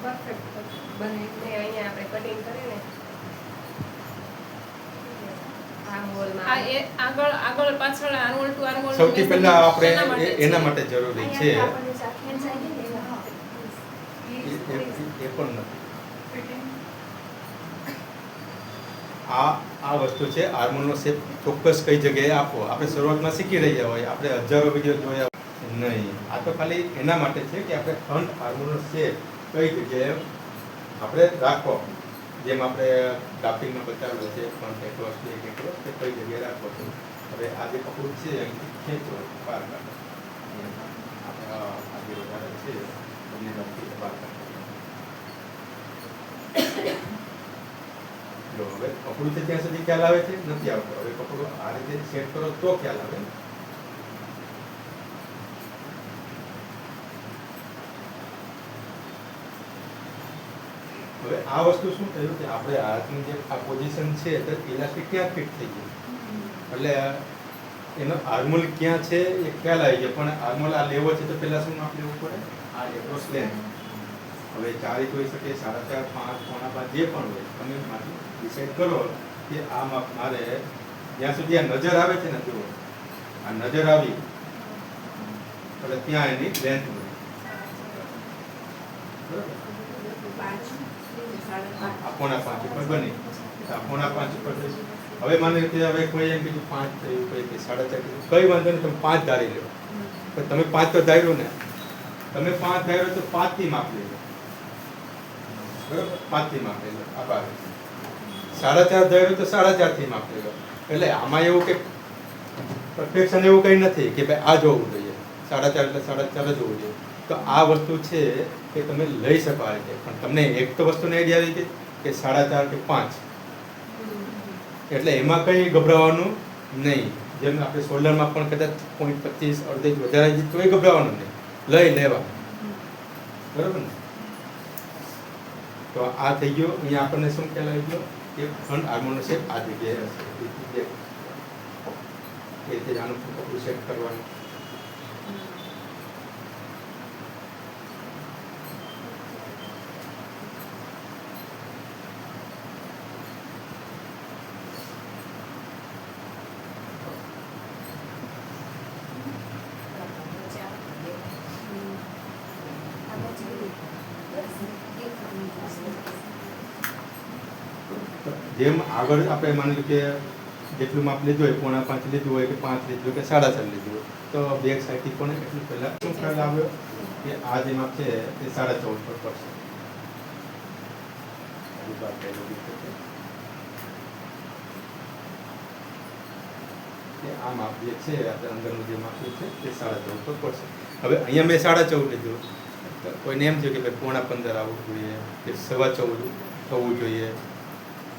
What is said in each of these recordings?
Perfect બને ને અહીંયા આપણે કટિંગ કરીને આ હોલમાં આ એ આગળ પાછળ આર્મોલ ટુ આર્મોલ સૌથી પહેલા આપણે એના માટે જરૂરી છે અહીંયા આપણને જે ખેંચાઈ ગઈ ને એના એ પણ નથી. ફિટિંગ આ વસ્તુ છે આર્મોલનો શેપ ચોક્કસ કઈ જગ્યાએ આપવો. આપણે શરૂઆતમાં શીખી રહ્યા હોય, આપણે હજારો વિડીયો જોયા નહીં. આ તો ખાલી એના માટે છે કે આપણે ફ્રન્ટ આર્મોલનો શેપ કઈ જગ્યાએ આપણે રાખવો. જેમ આપણે ગ્રાફિંગમાં બતાવેલું છે ફ્રન્ટ એક્રોસ બેક એક્રોસ તે કઈ જગ્યાએ રાખવો છે. હવે આ જે કપડું છે અહીંથી ખેંચો બહાર કાઢો. આપણે આ જે વધારે છે એને રફથી બહાર કાઢો. જો હવે કપડું છે ત્યાં સુધી ખ્યાલ આવે છે? નથી આવતો. હવે કપડું આ રીતે સેટ કરો તો ખ્યાલ આવે. હવે આ વસ્તુ શું થયું કે આપણે હાથની જે આ પોઝિશન છે તો ઇલાસ્ટિક ક્યાં ફિટ થઈ ગયું, એટલે એનો આર્મોલ ક્યાં છે એ ખ્યાલ આવી ગયો. પણ આર્મોલ આ લેવો છે તો પહેલા શું માપ લેવું પડે? આ એક્રોસ લેન્થ. હવે 4 ઇંચ હોઈ શકે, 4.5, 5, 5.5 જે પણ હોય તમે માંથી ડિસાઈડ કરો કે આ માપ મારે જ્યાં સુધી આ નજર આવે છે ને, જુઓ આ નજર આવી એટલે ત્યાં એની લેન્થ મળે. બરાબર? આ 5.5 ઉપર બની, આ 5.5 ઉપર થશે. હવે માની રીતે હવે કોઈ એમ કીધું 5 થયું, કોઈ કે 4.5 કીધું, કઈ વાંધો નહીં, તમે 5 ધારી લો. પણ તમે 5 તો ધાર્યું ને, તમે 5 ધાર્યો તો 5 થી માપ લેજો. બરાબર? 5 થી માપ લેજો. આ બાર 4.5 ધાર્યું તો 4.5 થી માપ લેજો. એટલે આમાં એવું કે પરફેક્શન એવું કંઈ નથી કે ભાઈ આ જોવું જોઈએ, 4.5 એટલે 4.5 જ હોવું જોઈએ. તો આ વસ્તુ છે કે તમે લઈ શકો આ રીતે. પણ તમને એક તો વસ્તુને આઈડિયા આવી ગઈ કે 4.5 કે 5, એટલે એમાં કંઈ ગભરાવાનું નહીં. જેમ આપણે શોલ્ડરમાં પણ કદાચ 0.25 અડધે વધારે જાય તો એ ગભરાવાનું નહીં, લઈ લેવા. બરાબર ને? તો આ થઈ ગયો. અહીંયા આપણને શું ખ્યાલ આવી ગયો કે ફ્રન્ટ આર્મોલનો શેપ આ જગ્યાએ હશે. એ રીતે આનું કપડું સેટ કરવાનું. જેમ આગળ આપણે માની લો કે જેટલું માપ લીધું હોય, 5.5 લીધું હોય કે 5 લીધું હોય કે 4.5 લીધું હોય, તો બેક સાઈડથી પણ એટલું પહેલાં શું ખ્યાલ આવ્યો કે આ જે માપ છે તે 14.5 પર પડશે. કે આ માપ જે છે આપણે અંદરનું જે માપ છે તે 14.5 પર પડશે. હવે અહીંયા મેં 14.5 લીધું, તો કોઈને એમ થયું કે ભાઈ 15.5 આવવું જોઈએ કે 14.25 થવું જોઈએ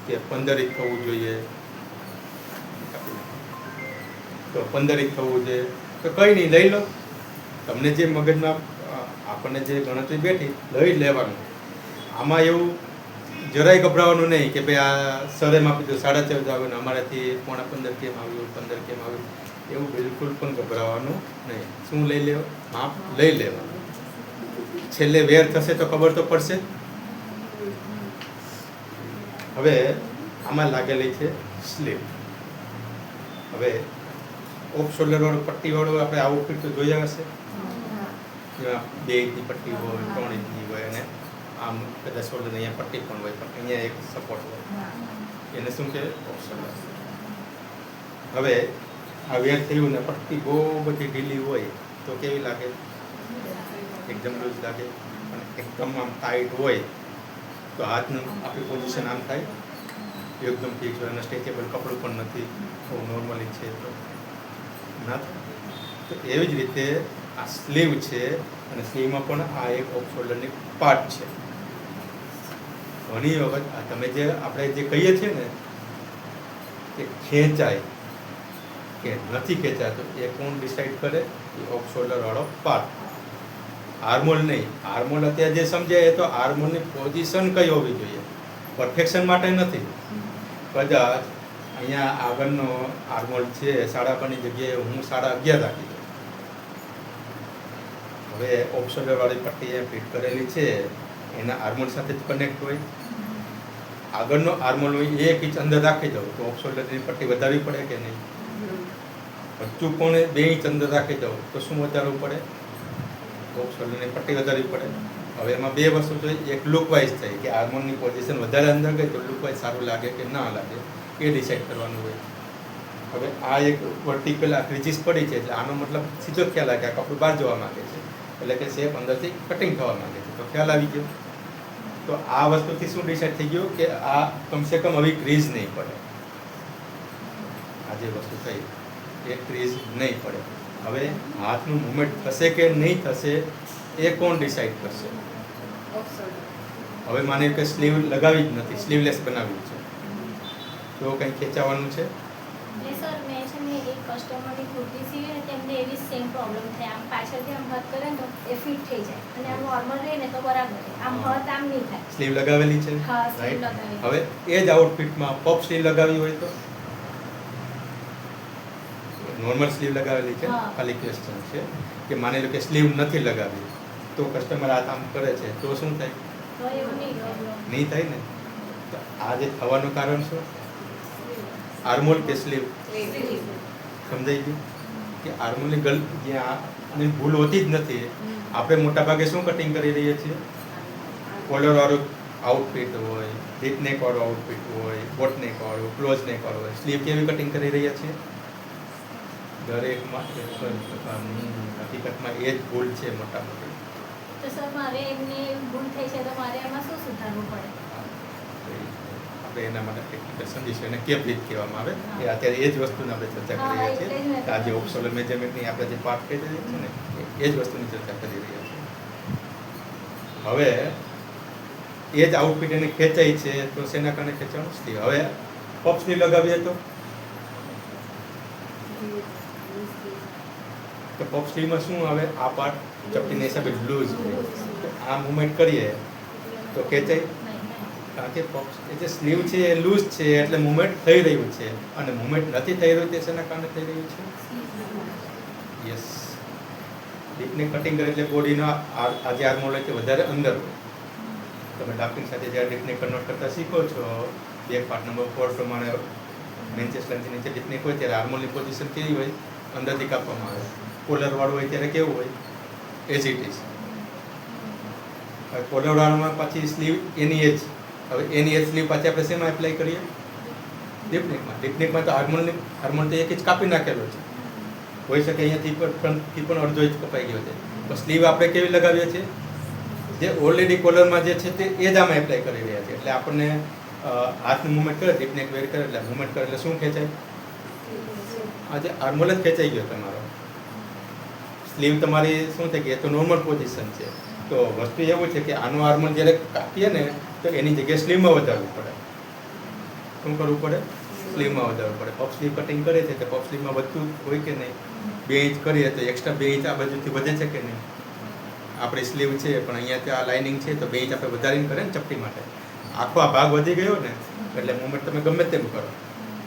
કે 15 ઇંચ થવું જોઈએ, તો 15 ઇંચ થવું જોઈએ. તો કંઈ નહીં, લઈ લો. તમને જે મગજમાં આપણને જે ગણતરી બેઠી લઈ લેવાનું. આમાં એવું જરાય ગભરાવાનું નહીં કે ભાઈ આ સરે માપી દો 14.5 આવ્યું ને અમારાથી 15.5 કેમ આવ્યું, 15 કેમ આવ્યું, એવું બિલકુલ પણ ગભરાવાનું નહીં. શું લઈ લેવા? માપ લઈ લેવાનું. છેલ્લે વેર થશે તો ખબર તો પડશે. હવે આમાં લાગેલી છે સ્લીવ. હવે ઓફ શોલ્ડર વાળું પટ્ટી વાળું આપણે આવું ફિટ તો જોયા હશે. 2 ઇંચની પટ્ટી હોય, 3 ઇંચની હોય, અને આમ કદાચ શોલ્ડર અહીંયા પટ્ટી પણ હોય, પણ અહીંયા એક સપોર્ટ હોય. એને શું કહે? Of shoulder. હવે આ વેર થયું ને પટ્ટી બહુ બધી ઢીલી હોય તો કેવી લાગે? એકદમ લૂઝ લાગે. અને એકદમ આમ ટાઈટ હોય તો હાથનું આપણી પોઝિશન આમ થાય, એકદમ ફિક્સ હોય અને સ્ટ્રેચેબલ કપડું પણ નથી, બહુ નોર્મલી છે તો ના થાય. તો એવી જ રીતે આ સ્લીવ છે, અને સ્લીવમાં પણ આ એક ઓફ શોલ્ડરની પાર્ટ છે. ઘણી વખત આ તમે જે આપણે જે કહીએ છીએ ને કે ખેંચાય કે નથી ખેંચાતો, એ કોણ ડિસાઈડ કરે? એ ઓફ શોલ્ડર વાળો પાર્ટ, આર્મોલ નહીં. આર્મોલ અત્યારે જે સમજાય એ તો આર્મોલની પોઝિશન કઈ હોવી જોઈએ, પરફેક્શન માટે નથી. કદાચ અહીંયા આગળનો આર્મોલ છે 12.5ની જગ્યાએ હું 11.5 રાખી દઉં. હવે ઓફ શોલ્ડર વાળી પટ્ટી એ ફિટ કરેલી છે એના આર્મોલ સાથે જ કનેક્ટ હોય. આગળનો આર્મોલ હોય 1 ઇંચ અંદર રાખી દઉં તો ઓફ શોલ્ડરની પટ્ટી વધારવી પડે કે નહીં? વચ્ચું કોણે 2 ઇંચ અંદર રાખી દઉં તો શું વધારવું પડે? ઓફ શોલ્ડરની પટ્ટી વધારવી પડે. હવે એમાં બે વસ્તુ જોઈએ, એક લુક વાઇઝ થાય કે આર્મોલની પોઝિશન વધારે અંદર ગઈ તો લુક વાઇઝ સારું લાગે કે ના લાગે એ ડિસાઇડ કરવાનું હોય. હવે આ એક વર્ટિકલ આ ક્રીજીસ પડી છે એટલે આનો મતલબ સીધો જ ખ્યાલ આવે કે આ કપડું બહાર જવા માંગે છે, એટલે કે શેપ અંદરથી કટિંગ થવા માંગે છે, તો ખ્યાલ આવી ગયો. તો આ વસ્તુથી શું ડિસાઇડ થઈ ગયું કે આ કમસે કમ હવે ક્રીઝ નહીં પડે. આ જે વસ્તુ થઈ એ ક્રીઝ નહીં પડે. હવે હાથનું મુવમેન્ટ થશે કે નહીં થશે એ કોણ ડિસાઇડ કરશે? Of shoulder. હવે માની કે સ્લીવ લગાવી જ નથી, સ્લીવલેસ બનાવ્યું છે, તો કંઈ ખેંચાવાનું છે? એ સર મેં છે ને એક કસ્ટમરની કુર્તી સીવી ને તેમને એવી સેમ પ્રોબ્લેમ થાય. આમ પાછળથી આમ હાથ કરે ને તો એ ફિટ થઈ જાય અને આમ નોર્મલ રહે ને તો બરાબર રહે. આમ હાથ આમ નહીં થાય. સ્લીવ લગાવેલી છે, હા, સ્લીવ રાઈટ? લગાવેલી. હવે એ જ આઉટફિટમાં પફ સ્લીવ લગાવી હોય તો નોર્મલ સ્લીવ લગાવેલી છે, હા. ખાલી ક્વેશ્ચન છે કે માની લો કે સ્લીવ નથી લગાવી તો કસ્ટમર આ કામ કરે છે તો શું થાય? તો એવું નહીં થાય. નહીં થાય ને. તો આ જે થવાનું કારણ શું? આર્મોલ કે સ્લીવ? સમજાઈ ગયું કે આર્મોલની ગલ જ્યાં અને ભૂલ હોતી જ નથી. આપણે મોટાભાગે શું કટિંગ કરી રહીએ છીએ? કોલરવાળું આઉટફિટ હોય, ડીપ નેક વાળું આઉટફિટ હોય, બોટ નેક વાળું, ક્લોઝ નેક વાળું હોય, સ્લીવ કેવી કટિંગ કરી રહ્યા છીએ? દરેકમાં હકીકતમાં એ જ ભૂલ છે મોટા મોટી. તો સર મારે એમને ભૂલ થઈ છે તો મારે એમાં શું સુધારવું પડે? આપણે એના માટે ટેકનિકલ સમજીશું એને કેપ રીત કહેવામાં આવે એ અત્યારે એ જ વસ્તુની આપણે ચર્ચા કરી રહ્યા છીએ. કે આ જે ઓપ્શનલ મેજરમેન્ટની આપણે જે પાર્ટ કરી રહ્યા છીએ ને એ જ વસ્તુની ચર્ચા કરી રહ્યા છીએ. હવે એ જ આઉટફિટ એને ખેંચાય છે તો શેના કારણે ખેંચાણું? સ્લીવ. હવે પફ સ્લીવ લગાવીએ તો પફ સ્લીવમાં શું આવે? આ પાર્ટ ચપટીના હિસાબે લૂઝ હોય, તો આ મુવમેન્ટ કરીએ તો ખેંચાય. કારણ કે પફ એ જે સ્લીવ છે એ લૂઝ છે એટલે મુવમેન્ટ થઈ રહ્યું છે, અને મુવમેન્ટ નથી થઈ રહ્યું તે શેના કારણે થઈ રહ્યું છે? યસ. ડીપને કટિંગ કરે એટલે બોડીના આ જે આર્મોલ હોય તે વધારે અંદર હોય. તમે ડ્રાફ્ટિંગ સાથે જ્યારે ડીપને કન્વર્ટ કરતા શીખો છો, બેક પાર્ટ નંબર 4 પ્રમાણે મેન્ચેસ લાઇનથી નીચે ડીપને હોય ત્યારે આર્મોલની પોઝિશન કેવી હોય? અંદરથી કાપવામાં આવે. કોલરવાળું હોય ત્યારે કેવું હોય? As it is. હવે કોલરવાળામાં પાછી સ્લીવ એની એજ, હવે એની એજ સ્લીવ પાછી આપણે શેમાં એપ્લાય કરીએ? ડીપનેકમાં. ડીપનેકમાં તો આર્મોલ તો એક જ કાપી નાખેલો છે, હોઈ શકે અહીંયાથી પણ અડધો ઇંચ કપાઈ ગયો છે. તો સ્લીવ આપણે કેવી લગાવીએ છીએ? જે ઓલરેડી કોલરમાં જે છે તે એ જ આમાં એપ્લાય કરી રહ્યા છે. એટલે આપણને હાથનું મુવમેન્ટ કરે, ડીપનેક વેર કરે એટલે મુવમેન્ટ કરે એટલે શું ખેંચાય? આજે આર્મોલ જ ખેંચાઈ ગયો તમારો. સ્લીવ તમારી શું થઈ ગઈ? એ તો નોર્મલ પોઝિશન છે. તો વસ્તુ એવું છે કે આનો આર્મોલ જ્યારે કાપીએ ને તો એની જગ્યાએ સ્લીવમાં વધારવું પડે. શું કરવું પડે? સ્લીવમાં વધારવું પડે. પફ સ્લીવ કટિંગ કરે છે તો પફ સ્લીવમાં વધતું હોય કે નહીં? 2 ઇંચ કરીએ તો એક્સ્ટ્રા 2 ઇંચ આ બાજુથી વધે છે કે નહીં? આપણી સ્લીવ છે પણ અહીંયાથી આ લાઇનિંગ છે તો 2 ઇંચ આપણે વધારીને કરે ને ચપટી માટે. આખો આ ભાગ વધી ગયો ને એટલે મુવમેન્ટ તમે ગમે તેમ કરો,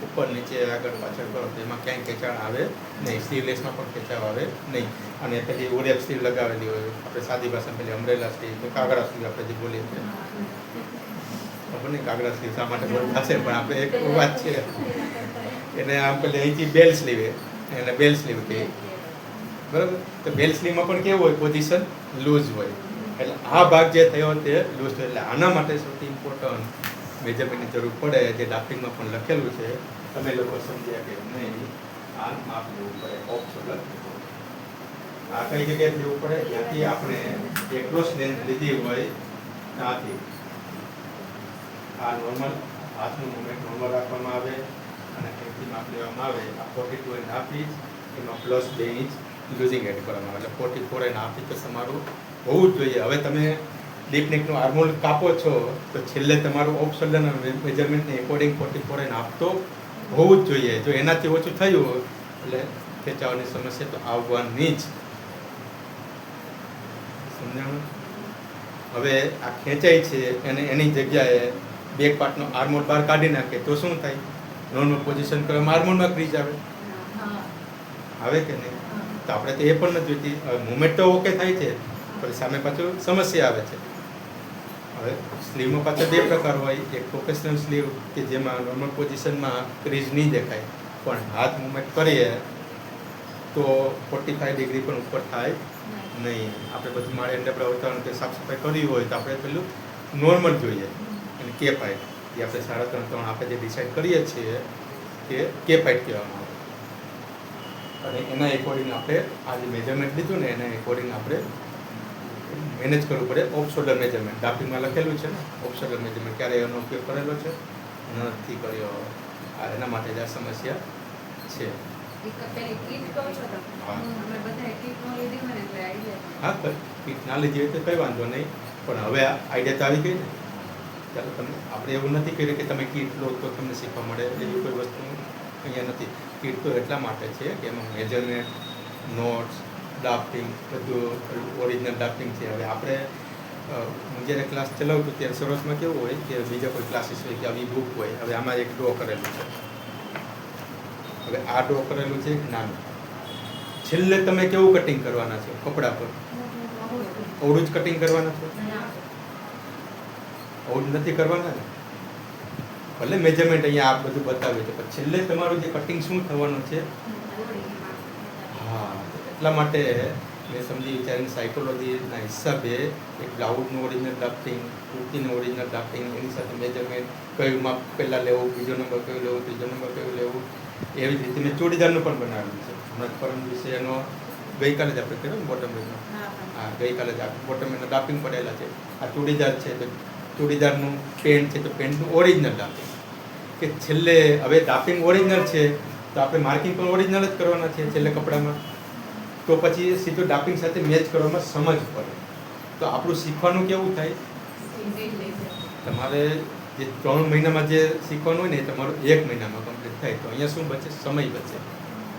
ઉપર નીચે આગળ પાછળ કરો તો એમાં ક્યાંય ખેંચાણ આવે નહીં. સ્લીવલેસમાં પણ ખેંચાવ આવે નહીં. અને પેલી ઓરેપ સ્લીવ લગાવેલી હોય, આપણે સાદી ભાષામાં પેલી અમરેલા સ્લીવ કે કાગડા સ્લીવ આપણે જે બોલીએ છીએ, ખબર નહીં કાગડા સ્લીવ શા માટે બોલતા છે પણ આપણે એક વાત છે એને આમ પેલી અહીંથી બેલ સ્લીવ એને બેલ સ્લીવ કહે, બરાબર? તો બેલ સ્લીવમાં પણ કેવું હોય? પોઝિશન લૂઝ હોય. એટલે આ ભાગ જે થયો તે લૂઝ થયો. એટલે આના માટે સૌથી ઇમ્પોર્ટન્ટ મેજરમેન્ટની જરૂર પડે, જે ડ્રાફ્ટિંગમાં પણ લખેલું છે, તમે લોકો સમજ્યા કે નહીં? આ માપ લેવું પડે. ઓફ શોલ્ડર આ કઈ જગ્યાએ લેવું પડે? ત્યાંથી આપણે એક્રોસ લેન્થ લીધી હોય ત્યાંથી આ નોર્મલ હાથનું મુવમેન્ટ નોર્મલ રાખવામાં આવે અને અહીંથી માપ લેવામાં આવે. આ 42.5 ઇંચ એમાં પ્લસ 2 ઇંચ લૂઝિંગ એડ કરવામાં આવે એટલે 44.5 ઇંચ તમારું હોવું જ જોઈએ. હવે તમે ડીપ નેકનું આર્મોલ કાપો છો તો છેલ્લે તમારું ઓફ શોલ્ડરના મેજરમેન્ટને એકોર્ડિંગ 44.5 તો હોવું જ જોઈએ. જો એનાથી ઓછું થયું એટલે ખેંચાવાની સમસ્યા તો આવવાની જ. સમજાણું? હવે આ ખેંચાય છે અને એની જગ્યાએ બેક પાર્ટનો આર્મોલ બહાર કાઢી નાખે તો શું થાય? નોર્મલ પોઝિશન કરવામાં આર્મોલમાં ક્રીઝ આવે. આવે કે નહીં? તો આપણે તો એ પણ નથી જોઈતી. મુવમેન્ટ તો ઓકે થાય છે પણ સામે પાછું સમસ્યા આવે છે. હવે સ્લીવમાં પાછા બે પ્રકાર હોય. એક પ્રોફેશનલ સ્લીવ કે જેમાં નોર્મલ પોઝિશનમાં ક્રીઝ નહીં દેખાય, પણ હાથ મૂવમેન્ટ કરીએ તો 45 ડિગ્રી પણ ઉપર થાય નહીં. આપણે બધું માળે અંડરબ્રા ઉતારવાનું કે સાફ સફાઈ કરવી હોય તો આપણે પેલું નોર્મલ જોઈએ, અને કેપ હાઈટ જે આપણે 3.5 આપણે જે ડિસાઇડ કરીએ છીએ કે કેપ હાઈટ કહેવામાં આવે. અને એના એકોર્ડિંગ આપણે આ જે મેજરમેન્ટ લીધું ને એના એકોર્ડિંગ આપણે મેનેજ કરવું પડે. ઓફ શોલ્ડર મેજરમેન્ટ ડાફિંગમાં લખેલું છે ને, ઓફ શોલ્ડર મેજરમેન્ટ ક્યારે એનો ઉપયોગ કરેલો છે, નથી કર્યો. એના માટે જ આ સમસ્યા છે. પેલી કીટ કહો છો તમે? હા અમે બધાએ કીટ નો લીધી હોય ને એટલે આઈડિયા. હા, કીટ ના લીધી હોય તો કંઈ વાંધો નહીં, પણ હવે આઈડિયા તો આવી ગઈ ને. ચાલો, તમને આપણે એવું નથી કર્યું કે તમે કીટ લો તો તમને શીખવા મળે, એવી કોઈ વસ્તુ અહીંયા નથી. કીટ તો એટલા માટે છે કે એમાં મેજરમેન્ટ, નોટ્સ, ડ્રાફ્ટિંગ બધું ઓરિજિનલ ડ્રાફ્ટિંગ છે. હવે આપણે હું જ્યારે ક્લાસ ચલાવતું ત્યારે શરૂઆતમાં કેવું હોય કે બીજા કોઈ ક્લાસીસ હોય કે આવી બુક હોય. હવે આમાં એક ડ્રો કરેલું છે. હવે આ ડ્રો કરેલું છે નાનું. છેલ્લે તમે કેવું કટિંગ કરવાના છો કપડા પર? ઓવડું જ કટિંગ કરવાના છો? ઓવડું નથી કરવાના ને. ભલે મેજરમેન્ટ અહીંયા આ બધું બતાવ્યું છે, પણ છેલ્લે તમારું જે કટિંગ શું થવાનું છે. હા, એટલા માટે મેં સમજી વિચારીને સાયકોલોજીના હિસાબે એક બ્લાઉઝનું ઓરિજિનલ ડ્રાફ્ટિંગ, કુર્તીનું ઓરિજિનલ ડ્રાફ્ટિંગ, એની સાથે મેજરમેન્ટ, કયું માપ પહેલાં લેવું, બીજો નંબર કયું લેવું, ત્રીજો નંબર કયું લેવું, એવી જ રીતે મેં ચોડીદારનું પણ બનાવેલું છે. હમણાં પરમ દિવસે એનો ગઈકાલે જ આપણે કર્યો ને બોટમ વેરનો. હા, ગઈકાલે જ બોટમ વેરનો ડ્રાફ્ટિંગ પડેલા છે. આ ચોડીદાર છે તો ચોડીદારનું પેન્ટ છે તો પેન્ટનું ઓરિજિનલ ડ્રાફ્ટિંગ. કે છેલ્લે હવે ડ્રાફ્ટિંગ ઓરિજિનલ છે તો આપણે માર્કિંગ પણ ઓરિજિનલ જ કરવાના છે છેલ્લે કપડામાં. તો પછી સીધું ડ્રાફ્ટિંગ સાથે મેચ કરવામાં સમજ પડે. તો આપણું શીખવાનું કેવું થાય? તમારે જે 3 મહિનામાં જે શીખવાનું હોય ને એ તમારું 1 મહિનામાં કમ્પ્લીટ થાય. તો અહીંયા શું બચે? સમય બચે.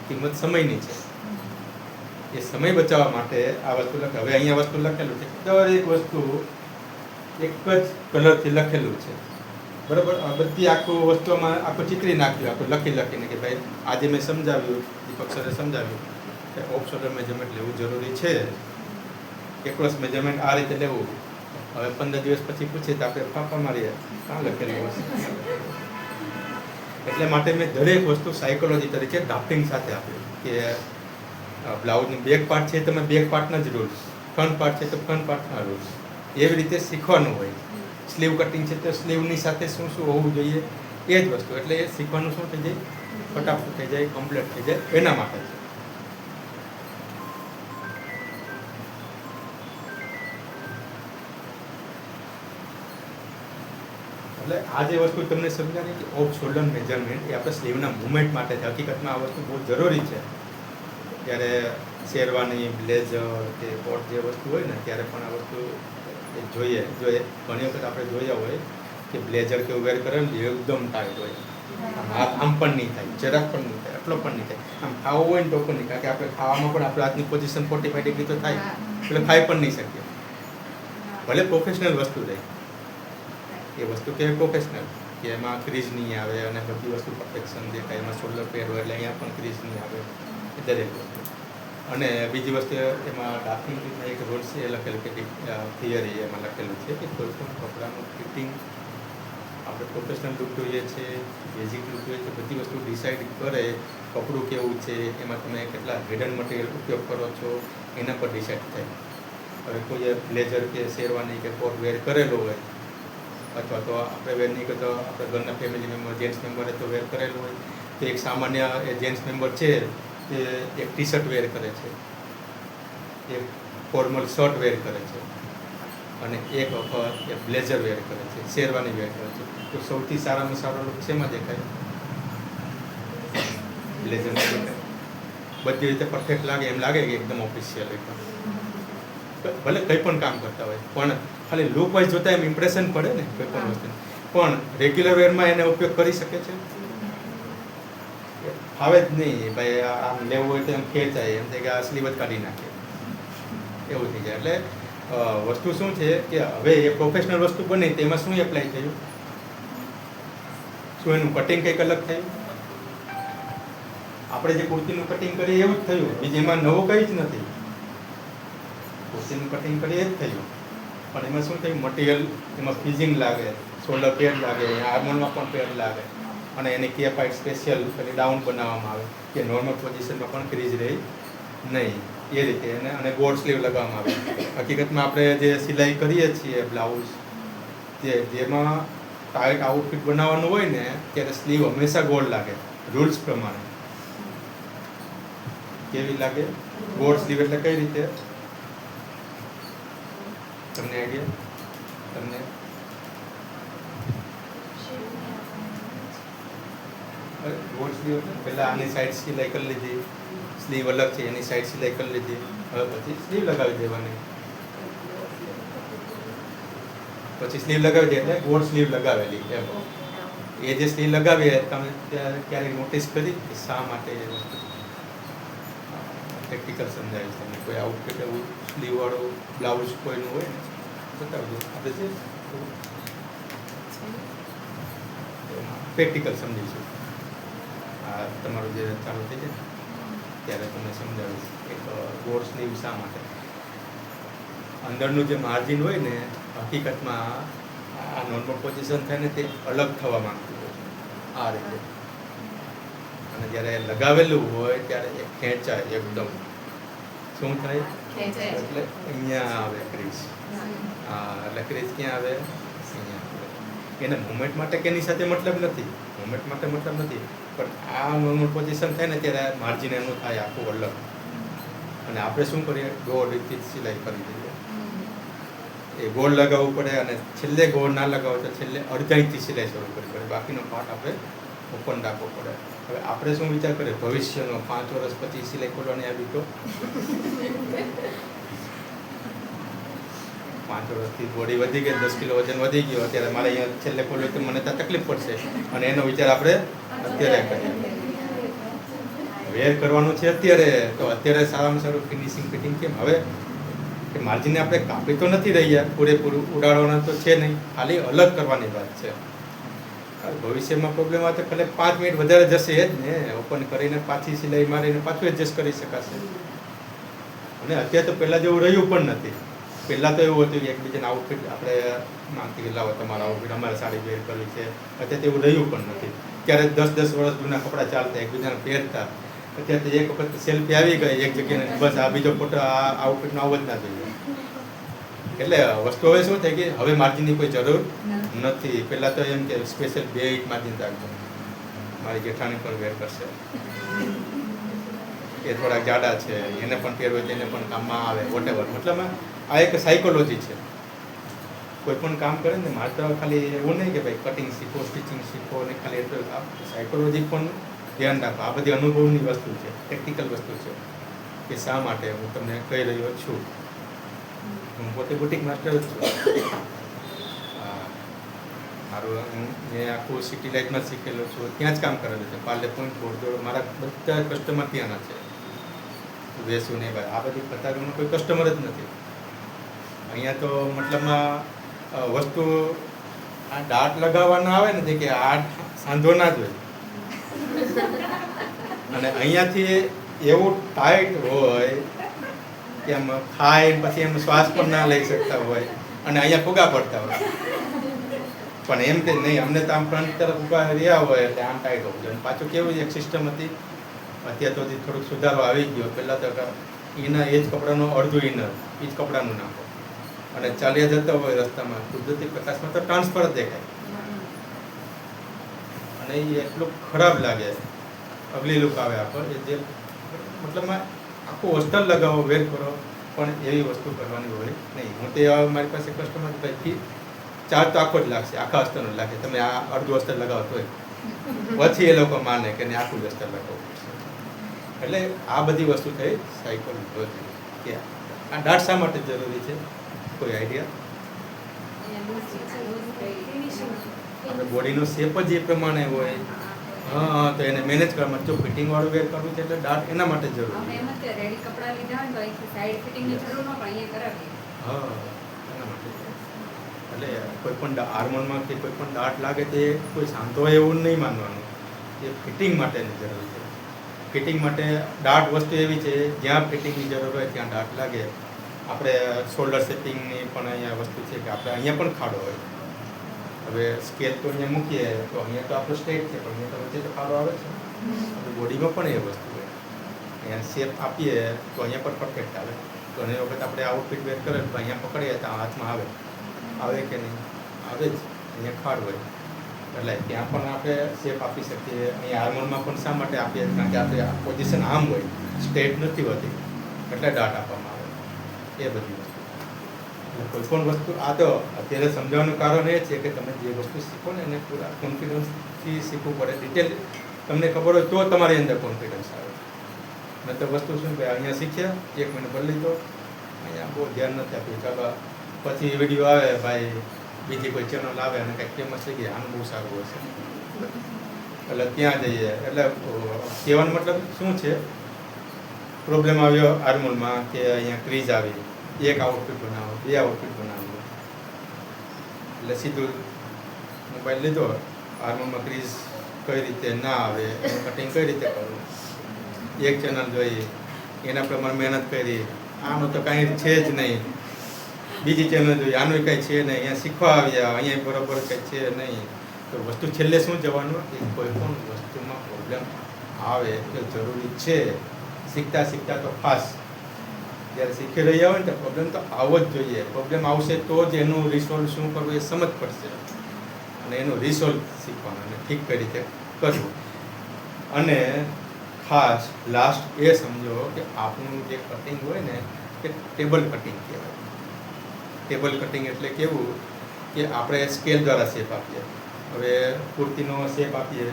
કિંમત સમયની છે. એ સમય બચાવવા માટે આ વસ્તુ લખે. હવે અહીંયા વસ્તુ લખેલું છે, દરેક વસ્તુ એક જ કલરથી લખેલું છે, બરાબર. આ બધી આખું વસ્તુમાં આખું ચિત્રી નાખ્યું, આખું લખીને કે ભાઈ આજે મેં સમજાવ્યું, દીપક સરે સમજાવ્યું કે ઓફ શોલ્ડર મેજરમેન્ટ લેવું જરૂરી છે. એકલોસ મેજરમેન્ટ આ રીતે લેવું. હવે 15 દિવસ પછી પૂછે તો આપણે ફાંફા મારીએ, કાં લખેલું હશે. એટલે માટે મેં દરેક વસ્તુ સાયકોલોજી તરીકે ડ્રાફ્ટિંગ સાથે આપ્યું કે બ્લાઉઝનું બેક પાર્ટ છે તમે બેક પાર્ટના જ રૂલ્સ, ફ્રન્ટ પાર્ટ છે તો ફ્રન્ટ પાર્ટના રૂલ્સ, એવી રીતે શીખવાનું હોય. સ્લીવ કટિંગ છે તો સ્લીવની સાથે શું શું હોવું જોઈએ એ જ વસ્તુ. એટલે એ શીખવાનું શું થઈ જાય? ફટાફટ થઈ જાય, કમ્પ્લીટ થઈ જાય. એના માટે છે. એટલે આ જે વસ્તુ તમને સમજાવી કે ઓફ શોલ્ડર મેજરમેન્ટ એ આપણે સ્લીવના મૂવમેન્ટ માટે છે. હકીકતમાં આ વસ્તુ બહુ જરૂરી છે. જ્યારે શેરવાની, બ્લેઝર કે કોટ જે વસ્તુ હોય ને ત્યારે પણ આ વસ્તુ જોઈએ. ઘણી વખત આપણે જોયા હોય કે બ્લેઝર કેવું વેર કરે ને એકદમ ટાઈટ હોય, હાથ આમ પણ નહીં થાય, જરાક પણ નહીં થાય, એટલો પણ નહીં થાય. આમ ખાવું હોય ને તો પણ નહીં, કારણ કે આપણે ખાવામાં પણ આપણે હાથની પોઝિશન 45 ડિગ્રી તો થાય, એટલે ખાઈ પણ નહીં શકીએ. ભલે પ્રોફેશનલ વસ્તુ રહે, એ વસ્તુ કહેવાય પ્રોફેશનલ, કે એમાં ક્રીઝ નહીં આવે અને બધી વસ્તુ પરફેક્શન દેખાય. એમાં શોલ્ડર પેડ હોય એટલે અહીંયા પણ ક્રીઝ નહીં આવે, દરેક વસ્તુ. અને બીજી વસ્તુ એમાં ડ્રાફ્ટિંગમાં એક રૂલ્સ એ લખેલું કે થિયરી એમાં લખેલું છે કે કોઈ પણ કપડાનું ફિટિંગ આપણે પ્રોફેશનલ લુક જોઈએ છે, બેઝિક લુક જોઈએ છે, બધી વસ્તુ ડિસાઇડ કરે. કપડું કેવું છે, એમાં તમે કેટલા હિડન મટીરિયલ ઉપયોગ કરો છો એના પર ડિસાઇડ થાય. હવે કોઈ બ્લેઝર કે શેરવાની કે કોટ વેર કરેલો હોય, અથવા તો આપણે વેર નહીં કરતો આપણે ઘરના ફેમિલી મેમ્બર જેન્ટ્સ મેમ્બરે તો વેર કરેલું હોય, તો એક સામાન્ય એ જેન્ટ્સ મેમ્બર છે તે એક ટી શર્ટ વેર કરે છે, એક ફોર્મલ શર્ટ વેર કરે છે, અને એક વખત એ બ્લેઝર વેર કરે છે, શેરવાની વેર કરે છે. તો સૌથી સારામાં સારો લુક શેમાં દેખાય? બ્લેઝરમાં દેખાય. બધી રીતે પરફેક્ટ લાગે, એમ લાગે કે એકદમ ઓફિશિયલ, એકદમ ભલે કંઈ પણ કામ કરતા હોય પણ ખાલી લુક વાઇઝ જોતા એમ ઇમ્પ્રેશન પડે ને કોઈ પણ વસ્તુ. પણ રેગ્યુલર વેરમાં એને ઉપયોગ કરી શકે છે? આવે જ નહીં. ભાઈ આમ લેવું હોય તો એમ ખેંચાય, એમ થાય કે આ સ્લીવ જ કાઢી નાખે, એવું થઈ જાય. એટલે વસ્તુ શું છે કે હવે એ પ્રોફેશનલ વસ્તુ બની તેમાં શું એપ્લાય થયું? શું એનું કટિંગ કંઈક અલગ થયું? આપણે જે કુર્તીનું કટિંગ કરીએ એવું જ થયું, બીજું એમાં નવું કંઈ જ નથી. કુર્તીનું કટિંગ કરીએ એ જ થયું. પણ એમાં શું થયું મટીરિયલ એમાં ફ્રીઝિંગ લાગે, શોલ્ડર પેડ લાગે, આર્મોનમાં પણ પેડ લાગે અને એની કેપ હાઇટ સ્પેશિયલ પેલી ડાઉન બનાવવામાં આવે કે નોર્મલ પોઝિશનમાં પણ ક્રીઝ રહે નહીં એ રીતે અને ગોળ સ્લીવ લગાવવામાં આવે. હકીકતમાં આપણે જે સિલાઈ કરીએ છીએ બ્લાઉઝ જેમાં ટાઈટ આઉટફિટ બનાવવાનું હોય ને ત્યારે સ્લીવ હંમેશા ગોળ લાગે રૂલ્સ પ્રમાણે. કેવી લાગે? ગોળ સ્લીવ એટલે કઈ રીતે? તમને આઈડિયા? તમને ગોળ સ્લીવ એટલે પહેલાં આની સાઈડ સિલાઈ કરી લીધી, સ્લીવ અલગ છે એની સાઈડ સિલાઈ કરી લીધી, હવે પછી સ્લીવ લગાવી દેવાની. પછી સ્લીવ લગાવી દે એટલે ગોળ સ્લીવ લગાવેલી એમ. એ જે સ્લીવ લગાવી તમે ક્યારેક નોટિસ કરી કે શા માટે એ વસ્તુ પ્રેક્ટિકલ સમજાવીશ તમને. કોઈ આઉટફિટ એવું સ્લીવવાળું બ્લાઉઝ કોઈનું હોય ને બતાવજો, આપણે છે પ્રેક્ટિકલ સમજીશું. આ તમારું જે ચાલુ થઈ જાય ત્યારે તમને સમજાવીશ એક ગોળ સ્લીવ શા માટે. અંદરનું જે માર્જિન હોય ને હકીકતમાં આ નોર્મલ પોઝિશન થાય ને તે અલગ થવા માંગતું હોય આ રીતે, અને જ્યારે લગાવેલું હોય ત્યારે એ ખેંચાય એકદમ. શું થાય? એટલે અહીંયા આવે ક્રીઝ. હા, એટલે ક્રીઝ ક્યાં આવે? અહીંયા આવે. એને મુવમેન્ટ માટે કેની સાથે મતલબ નથી, મુવમેન્ટ માટે મતલબ નથી, પણ આ નોર્મલ પોઝિશન થાય ને ત્યારે માર્જિન એનું થાય આખું અલગ. અને આપણે શું કરીએ? ગોળ રીતથી સિલાઈ કરી દઈએ. એ ગોળ લગાવવું પડે અને છેલ્લે ગોળ ના લગાવો તો છેલ્લે અડધાઈથી સિલાઈ શરૂ કરવી પડે, બાકીનો પાર્ટ આપણે ઓપન રાખવો પડે. હવે આપણે શું વિચાર કરીએ ભવિષ્યનો 5 વર્ષ પછી સિલાઈ ખોલવાની આવી તો 5 વર્ષથી બોડી વધી ગઈ, 10 કિલો વજન વધી ગયો, અત્યારે મારે અહીંયા છેલ્લે ખોલવું તો મને ત્યાં તકલીફ પડશે અને એનો વિચાર આપણે અત્યારે કરીએ. વેર કરવાનું છે અત્યારે તો અત્યારે સારામાં સારું ફિનિશિંગ ફિટિંગ કેમ? હવે કે માર્જિનને આપણે કાપી તો નથી રહ્યા, પૂરેપૂરું ઉડાડવાના તો છે નહીં, ખાલી અલગ કરવાની વાત છે. ભવિષ્યમાં પ્રોબ્લેમ આવે તો ખાલી 5 મિનિટ વધારે જશે જ ને, ઓપન કરીને પાછી સિલાઈ મારીને પાછું એડજસ્ટ કરી શકાશે. અને અત્યારે તો પહેલાં જેવું રહ્યું પણ નથી. પહેલાં તો એવું હતું કે એકબીજાના આઉટફિટ આપણે માંગતી લાવો તમારા આઉટફિટ અમારે સાડી વેર કરવી છે, અત્યારે તેવું રહ્યું પણ નથી. ત્યારે 10 વર્ષ જૂના કપડાં ચાલતા એકબીજાને પહેરતા. અત્યારે એક વખત સેલ્ફી આવી ગઈ એક જગ્યાએ, બસ આ બીજો ફોટો આ આઉટફિટનો આવો જ ના જોઈએ. એટલે વસ્તુ હવે શું થઈ ગઈ, હવે માર્જિનની કોઈ જરૂર નથી. પહેલાં તો એમ કે સ્પેશિયલ 2 ઇંચ માર્જિન રાખજો, મારી જેઠાણી પણ વેર કરશે, એ થોડાક જાડા છે એને પણ પહેરવો હોય એને પણ કામમાં આવે વોટેવર. મતલબ આ એક સાયકોલોજી છે. કોઈ પણ કામ કરે ને માત્ર ખાલી એવું નહીં કે ભાઈ કટિંગ શીખો, સ્ટિચિંગ શીખો ને ખાલી એટલું સાયકોલોજી પણ ધ્યાન રાખો. આ બધી અનુભવની વસ્તુ છે, ટેકનિકલ વસ્તુ છે કે શા માટે હું તમને કહી રહ્યો છું. હું પોતે બુટિક માસ્ટર જ છું. મારું મેં આખું સિટી લાઇફમાં શીખેલો છું, ત્યાં જ કામ કરેલું છે. પાર્લે પોઈન્ટ બોર્ડોડ મારા બધા કસ્ટમર ત્યાંના છે. વેસું ને ભાઈ આ બધી પતારોનો કોઈ કસ્ટમર જ નથી અહીંયા. તો મતલબમાં વસ્તુ આ ડાટ લગાવવાના આવે ને કે આ સાંધો ના જ હોય, અને અહીંયાથી એવું ટાઈટ હોય કે એમ ખાય પછી એમ શ્વાસ પણ ના લઈ શકતા હોય, અને અહીંયા ફુગા પડતા હોય. પણ એમ કે નહીં, અમને તો આમ ફ્રન્ટ તરફ ઊભા રહ્યા હોય એટલે આમ ટાઈટ હોવું જોઈએ. પાછું કેવું એક સિસ્ટમ હતી, અત્યારે તો થોડોક સુધારો આવી ગયો. પહેલાં તો એના એ જ કપડાનું અડધું ઇનર એ જ કપડાનું નાખો, અને ચાલ્યા જતા હોય રસ્તામાં કુદરતી પ્રકાશમાં તો ટ્રાન્સફર જ દેખાય, અને એ એટલું ખરાબ લાગે, અગલી લુક આવે આખો. એ જે મતલબમાં આખું અસ્તર લગાવો, વેર કરો, પણ એવી વસ્તુ કરવાની હોય નહીં. હું તે મારી પાસે કસ્ટમર ભાઈથી ચાર્જ તો આખો જ લાગશે, આખા અસ્તરનો જ લાગે. તમે આ અડધું અસ્તર લગાવો તોય પછી એ લોકો માને કે નહીં આખું જ અસ્તર લગાવો. એટલે આ બધી વસ્તુ થઈ સાયકોલોજી કે આ ડાટ શા માટે જરૂરી છે? કોઈ આઈડિયા? આપણે બોડીનો શેપ જ એ પ્રમાણે હોય. હા, તો એને મેનેજ કરવામાં જો ફિટિંગ વાળું વેર કરવું છે એટલે ડાટ એના માટે જરૂરી. અમે એમ જ રેડી કપડાં લીધા હોય તો અહીંથી સાઈડ ફિટિંગની જરૂર ન પણ અહીંયા કરાવીએ. હા, એના માટે. એટલે કોઈ પણ આર્મરમાં કે કોઈ પણ ડાટ લાગે તે કોઈ શાંતો હોય એવું નહીં માનવાનું. એ ફિટિંગ માટેની જરૂર છે. ફિટિંગ માટે ડાટ વસ્તુ એવી છે જ્યાં ફિટિંગની જરૂર હોય ત્યાં ડાટ લાગે, આપણે શોલ્ડર શેપિંગની પણ અહીંયા વસ્તુ છે કે આપણે અહીંયા પણ ખાડો હોય. હવે સ્કેલ તો અહીંયા મૂકીએ તો અહીંયા તો આપણો સ્ટ્રેટ છે, પણ અહીંયા તો વચ્ચે તો ખાડો આવે છે. આપણી બોડીમાં પણ એ વસ્તુ હોય. અહીંયા શેપ આપીએ તો અહીંયા પણ પરફેક્ટ આવે. તો ઘણી વખત આપણે આઉટફિટ વેર કરે તો અહીંયા પકડીએ તો હાથમાં આવે કે નહીં? આવે જ. અહીંયા ખાડ હોય એટલે ત્યાં પણ આપણે શેપ આપી શકીએ. અહીંયા આર્મરમાં પણ શા માટે આપીએ? કારણ કે આપણે પોઝિશન આમ હોય, સ્ટ્રેટ નથી હોતી, એટલે ડાટ આપવામાં આવે. એ બધી વસ્તુ એટલે કોઈ પણ વસ્તુ આ તો અત્યારે સમજાવવાનું કારણ એ છે કે તમે જે વસ્તુ શીખો ને એને પૂરા કોન્ફિડન્સથી શીખવું પડે. ડિટેલ તમને ખબર હોય તો તમારી અંદર કોન્ફિડન્સ આવે. મેં તો વસ્તુ શું કે અહીંયા શીખ્યા, 1 મહિનો ભરી લીધો, અહીંયા બહુ ધ્યાન નથી આપ્યું. ચાલો પછી વિડીયો આવે ભાઈ, બીજી કોઈ ચેનલ આવે અને કંઈક ફેમસ થઈ ગઈ, આનું બહુ સારું હશે એટલે ત્યાં જઈએ. એટલે કહેવાનો મતલબ શું છે, પ્રોબ્લેમ આવ્યો આર્મોલમાં કે અહીંયા ક્રીઝ આવી, 1 આઉટફિટ બનાવો, 2 આઉટફિટ બનાવો, એટલે સીધું મોબાઈલ લીધો, આર્મોલમાં ક્રીઝ કઈ રીતે ના આવે, એનું કટિંગ કઈ રીતે કરવું, 1 ચેનલ જોઈ, એના પ્રમાણે મહેનત કરી, આનું તો કાંઈ છે જ નહીં. બીજી ચેનલ જોઈ, આનું કંઈ છે નહીં, અહીંયા શીખવા આવ્યા, અહીંયા બરોબર કંઈ છે નહીં. તો વસ્તુ છેલ્લે શું જવાનું, એ કોઈ પણ વસ્તુમાં પ્રોબ્લેમ આવે એ જરૂરી છે. શીખતા શીખતા તો ખાસ જ્યારે શીખી રહ્યા હોય ને તો પ્રોબ્લેમ તો આવવો જ જોઈએ. પ્રોબ્લેમ આવશે તો જ એનું રિસોલ્વ શું કરવું એ સમજ પડશે, અને એનું રિસોલ્વ શીખવાનું અને ઠીક કઈ રીતે કરવું. અને ખાસ લાસ્ટ એ સમજો કે આપણું જે કટિંગ હોય ને એ ટેબલ કટિંગ કહેવાય. ટેબલ કટિંગ એટલે કેવું કે આપણે સ્કેલ દ્વારા શેપ આપીએ. હવે કુર્તીનો શેપ આપીએ,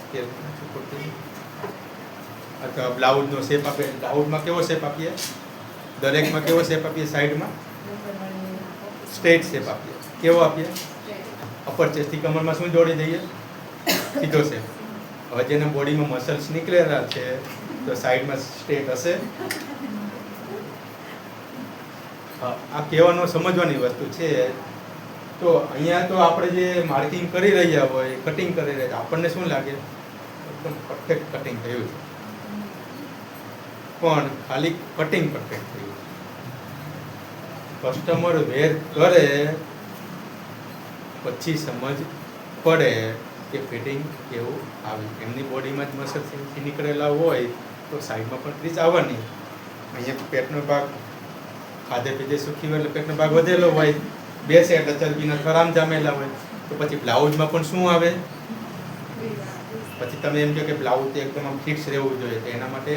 સ્કેલ કુર્તી અથવા બ્લાઉઝનો શેપ આપીએ. બ્લાઉઝમાં કેવો શેપ આપીએ? દરેકમાં કેવો શેપ આપીએ? સાઈડમાં સ્ટ્રેટ શેપ આપીએ. કેવો આપીએ? અપર ચેસ્ટથી કમરમાં શું જોડી દઈએ? સીધો શેપ. હવે જેના બોડીમાં મસલ્સ નીકળેલા છે તો સાઈડમાં સ્ટ્રેટ હશે. આ કહેવાનો સમજવાની વસ્તુ છે. તો અહીંયા તો આપણે જે માર્કિંગ કરી રહ્યા હોય, કટિંગ કરી રહ્યા, આપણને શું લાગે એકદમ પરફેક્ટ કટિંગ થયું છે, પણ ખાલી કટિંગ પરફેક્ટ થયું છે. કસ્ટમર વેર કરે પછી સમજ પડે કે ફિટિંગ કેવું આવી. એમની બોડીમાં જ મસલ્સ નીકળેલા હોય તો સાઈડમાં પણ ક્રીઝ આવવાની. અહીંયા પેટનો ભાગ ખાધે પીધે સુખી હોય એટલે પેટનો ભાગ વધેલો હોય, બેસે એટલે ચરબીના ખરામ જામેલા હોય. તો પછી બ્લાઉઝમાં પણ શું આવે? પછી તમે એમ કહો કે બ્લાઉઝ એકદમ આમ ફિક્સ રહેવું જોઈએ, તો એના માટે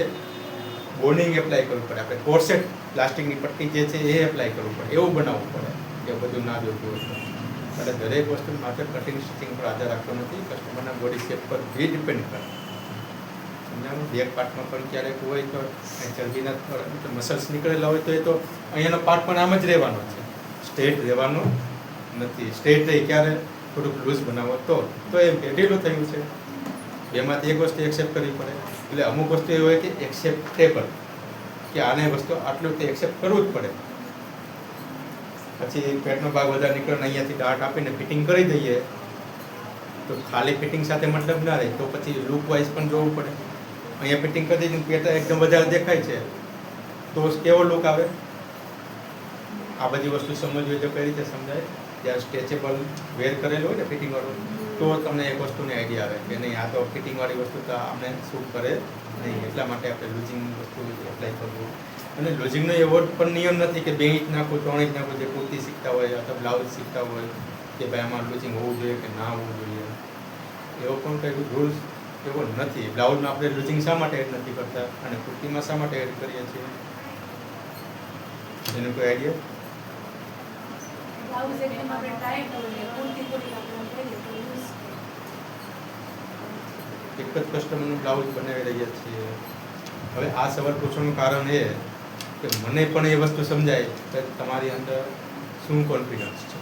બોર્ડિંગ એપ્લાય કરવું પડે. આપણે કોર્સેટ પ્લાસ્ટિકની પટ્ટી જે છે એ એપ્લાય કરવું પડે, એવું બનાવવું પડે કે બધું ના જોતું હોય. એટલે દરેક વસ્તુ માટે કટિંગ સ્ટિચિંગ પર આધાર રાખતો નથી, કસ્ટમરના બોડી શેપ પર બી ડિપેન્ડ કરે. સમજાણું? બેક પાર્ટમાં પણ ક્યારેક હોય તો ચરબીના મસલ્સ નીકળેલા હોય તો એ તો અહીંયાનો પાર્ટ પણ આમ જ રહેવાનો છે, સ્ટ્રેટ રહેવાનો નથી. સ્ટ્રેટ રહી ક્યારે થોડુંક લૂઝ બનાવો તો એમ કે ઢીલું થયું છે. બેમાંથી એક વસ્તુ એક્સેપ્ટ કરવી પડે. એટલે અમુક વસ્તુ એ હોય કે એક્સેપ્ટેબલ, કે આને વસ્તુ આટલું તે એક્સેપ્ટ કરવું જ પડે. પછી પેટનો ભાગ વધારે નીકળે અહીંયાથી ડાટ આપીને ફિટિંગ કરી દઈએ તો ખાલી ફિટિંગ સાથે મતલબ ના રહે. તો પછી લુક વાઇઝ પણ જોવું પડે. અહીંયા ફિટિંગ કરી દીધી, પેટ એકદમ વધારે દેખાય છે તો કેવો લુક આવે? આ બધી વસ્તુ સમજવી હોય તો કઈ રીતે સમજાય? જ્યારે સ્ટ્રેચેબલ વેર કરેલું હોય ને ફિટિંગવાળું, તો તમને એક વસ્તુની આઈડિયા આવે કે નહીં, આ તો ફિટિંગવાળી વસ્તુ તો આપણે શૂટ કરે નહીં. એટલા માટે આપણે લૂઝિંગ વસ્તુ એપ્લાય કરવું. અને લૂઝિંગનો એવો પણ નિયમ નથી કે 2 ઇંચ નાખવું, 3 ઇંચ નાખવું. જે કુર્તી શીખતા હોય અથવા બ્લાઉઝ શીખતા હોય કે ભાઈ આમાં લૂઝિંગ હોવું જોઈએ કે ના હોવું જોઈએ, એવો પણ કંઈ રૂલ્સ એવો નથી. બ્લાઉઝમાં આપણે લૂઝિંગ શા માટે એડ નથી કરતા અને કુર્તીમાં શા માટે એડ કરીએ છીએ? એનું કોઈ આઈડિયા? બ્લાઉઝ એકદમ આપણે ટાઈટ હોય, કુર્તી થોડી આપણે કરીએ તો લૂઝ. એક જ કસ્ટમરનું બ્લાઉઝ બનાવી રહ્યા છીએ. હવે આ સવાલ પૂછવાનું કારણ એ કે મને પણ એ વસ્તુ સમજાય કે તમારી અંદર શું કોન્ફિડન્સ છે.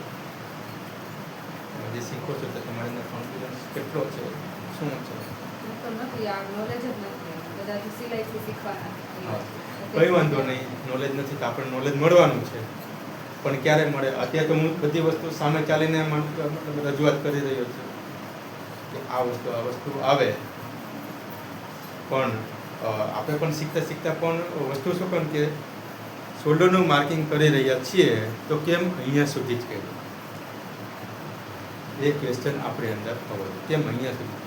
તમે જે શીખો છો તો તમારી અંદર કોન્ફિડન્સ કેટલો છે, શું છે? તો નથી, આ નોલેજ જ નથી. બધાથી સિલાઈથી શીખવાના. હા, કંઈ વાંધો નહીં. નોલેજ નથી તો આપણે નોલેજ મળવાનું છે, પણ ક્યારે મળે? અત્યારે તો હું બધી વસ્તુ સામે ચાલીને મતલબ રજૂઆત કરી રહ્યો છું કે આ વસ્તુ આવે. પણ આપણે પણ શીખતા પણ વસ્તુ શું પણ કે શોલ્ડરનું માર્કિંગ કરી રહ્યા છીએ તો કેમ અહીંયા સુધી જ કર્યું? એ ક્વેશ્ચન આપણે અંદર હોવો જોઈએ. કેમ અહીંયા સુધી?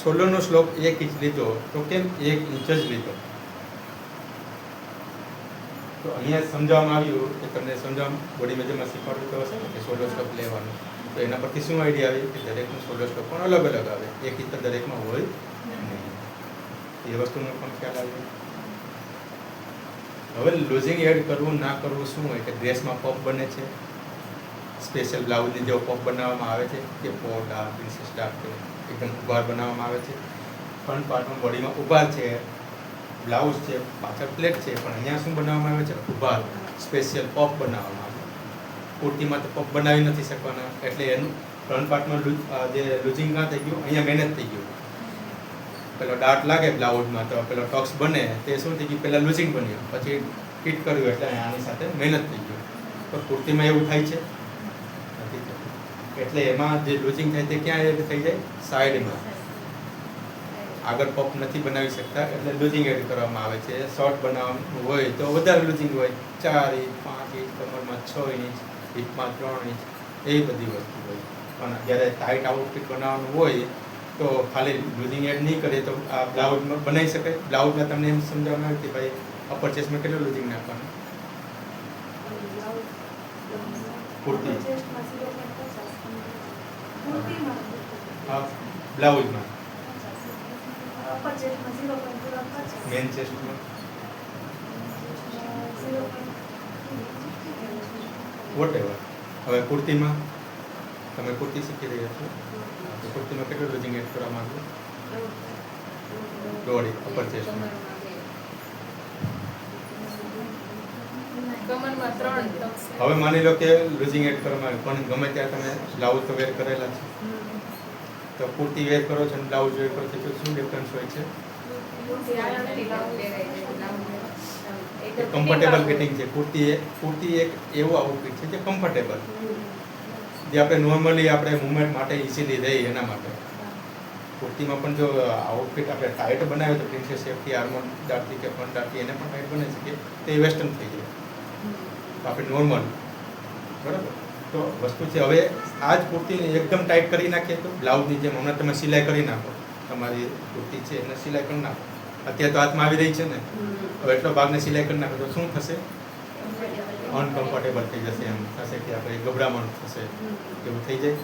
શોલ્ડરનો સ્લોપ 1 ઇંચ લીધો તો કેમ 1 ઇંચ જ લીધો? તો અહીંયા સમજાવવામાં આવ્યું કે તમને બોડી મેજરમાં શીખવાડવું તો હશે ને કે શોલ્ડર સ્લોપ લેવાનું. તો એના પરથી શું આઈડિયા આવી કે દરેકનું શોલ્ડર સ્લોપ પણ અલગ અલગ આવે, 1 ઇંચ તો દરેકમાં હોય નહીં. એ વસ્તુનો પણ ખ્યાલ આવ્યો. હવે લૂઝિંગ એડ કરવું ના કરવું શું હોય કે ડ્રેસમાં પફ બને છે, સ્પેશિયલ બ્લાઉઝની જેવો પફ બનાવવામાં આવે છે કે પોટ ડાર્ક, પ્રિન્સેસ ડાર્ક કે એકદમ ઉભાર બનાવવામાં આવે છે. ફ્રન્ટ પાર્ટમાં બોડીમાં ઉભાર છે, બ્લાઉઝ છે, પાછળ પ્લેટ છે, પણ અહીંયા શું બનાવવામાં આવે છે? ઉભાર, સ્પેશિયલ પફ બનાવવામાં આવે છે. કુર્તીમાં તો પફ બનાવી નથી શકવાના, એટલે એનું ફ્રન્ટ પાર્ટમાં જે લૂઝિંગ ના થઈ ગયું, અહીંયા મહેનત થઈ ગયું. પેલો ડાર્ટ લાગે બ્લાઉઝમાં તો પેલો ટોક્સ બને, તે શું થઈ ગયું? પહેલાં લૂઝિંગ બન્યું, પછી ફિટ કર્યું, એટલે આની સાથે મહેનત થઈ ગયું. તો કુર્તીમાં એવું થાય છે નથી થતું. એટલે એમાં જે લૂઝિંગ થાય તે ક્યાં એડ થઈ જાય? સાઈડમાં. આગળ પફ નથી બનાવી શકતા એટલે લૂઝિંગ એડ કરવામાં આવે છે. શર્ટ બનાવવાનું હોય તો વધારે લૂઝિંગ હોય, 4 ઇંચ, 5 ઇંચ, કમરમાં 6 ઇંચ, હિપમાં 3 ઇંચ, એવી બધી વસ્તુ હોય. પણ જ્યારે ટાઈટ આઉટફિટ બનાવવાનું હોય તો ખાલી લૂઝિંગ એડ નહીં કરીએ તો આ બ્લાઉઝમાં બનાવી શકાય. બ્લાઉઝમાં તમને એમ સમજાવવામાં આવે કે ભાઈ અપર ચેસ્ટમાં કેટલું લૂઝિંગ નાખવાનું? કુર્તી હા, બ્લાઉઝમાં મેન ચેસ્ટમાં વોટેવર. હવે કુર્તીમાં તમે કુર્તી શીખી રહ્યા છો તો કુર્તીમાં કેટલું લૂઝિંગ એડ કરવામાં આવ્યું? 1.5 અપર ચેસ્ટમાં. કમરમાં 3 ટક્સ. હવે માની લો કે લૂઝિંગ એડ કરવામાં આવ્યું, પણ ગમે ત્યાં તમે બ્લાઉઝ તો વેર કરેલા છે, તો કુર્તી વેર કરો છો અને બ્લાઉઝ વેર કરો છો તો શું ડિફરન્સ હોય છે? કમ્ફર્ટેબલ ફિટિંગ છે. કુર્તી એક એવું આઉટફિટ છે જે કમ્ફર્ટેબલ, જે આપણે નોર્મલી આપણે મુવમેન્ટ માટે ઇઝીલી રહે એના માટે. કુર્તીમાં પણ જો આઉટફિટ આપણે ટાઈટ બનાવ્યો તો પ્રિન્સેસ સેફટી, આર્મર ડાર્ટી કે ફ્રન્ટ ડાર્ટી એને પણ ટાઈટ બનાવી શકીએ તો એ વેસ્ટર્ન થઈ જાય. તો આપણે નોર્મલ બરાબર. તો વસ્તુ છે હવે આ જ કુર્તીને એકદમ ટાઈટ કરી નાખીએ તો બ્લાઉઝની જેમ હમણાં તમે સિલાઈ કરી નાખો, તમારી કુર્તી છે એને સિલાઈ કરી નાખો, અત્યારે તો હાથમાં આવી રહી છે ને, હવે એટલો ભાગને સિલાઈ કરી નાખો તો શું થશે? અનકમ્ફર્ટેબલ થઈ જશે, એમ થશે કે આપણે ગભરામણ થશે, એવું થઈ જાય.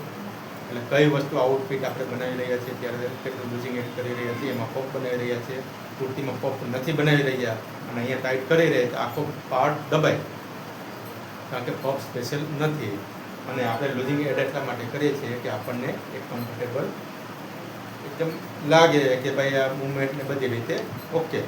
એટલે કઈ વસ્તુ આઉટફિટ આપણે બનાવી રહ્યા છીએ ત્યારે કેટલું લૂઝિંગ એડ કરી રહ્યા છીએ, એમાં પફ બનાવી રહ્યા છીએ, કુર્તીમાં પફ નથી બનાવી રહ્યા અને અહીંયા ટાઈટ કરી રહ્યા તો આખો પાર્ટ દબાય, કારણ કે પફ સ્પેશિયલ નથી. અને આપણે લૂઝિંગ એડ એટલા માટે કરીએ છીએ કે આપણને એક કમ્ફર્ટેબલ એકદમ લાગે કે ભાઈ આ મૂવમેન્ટ ને બધી રીતે ઓકે.